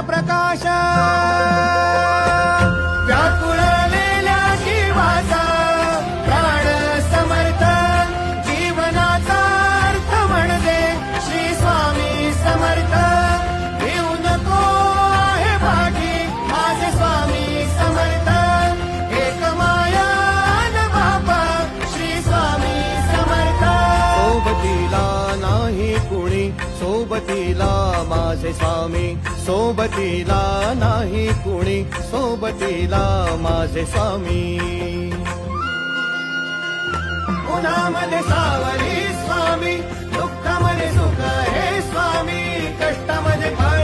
प्रकाश व्याकुळलेल्या जीवाचा प्राण समर्थ जीवनाचा अर्थ म्हणजे श्री स्वामी समर्थ घेऊ नको आहे पाठी माझे स्वामी समर्थ एक माया न बापा श्री स्वामी समर्थ सोबतीला नाही कुणी सोबतीला माझे स्वामी सोबतीला नाही कुणी सोबतीला माझे स्वामी उन्हामध्ये सावली स्वामी दुःखामध्ये सुख हे स्वामी कष्टामध्ये फळ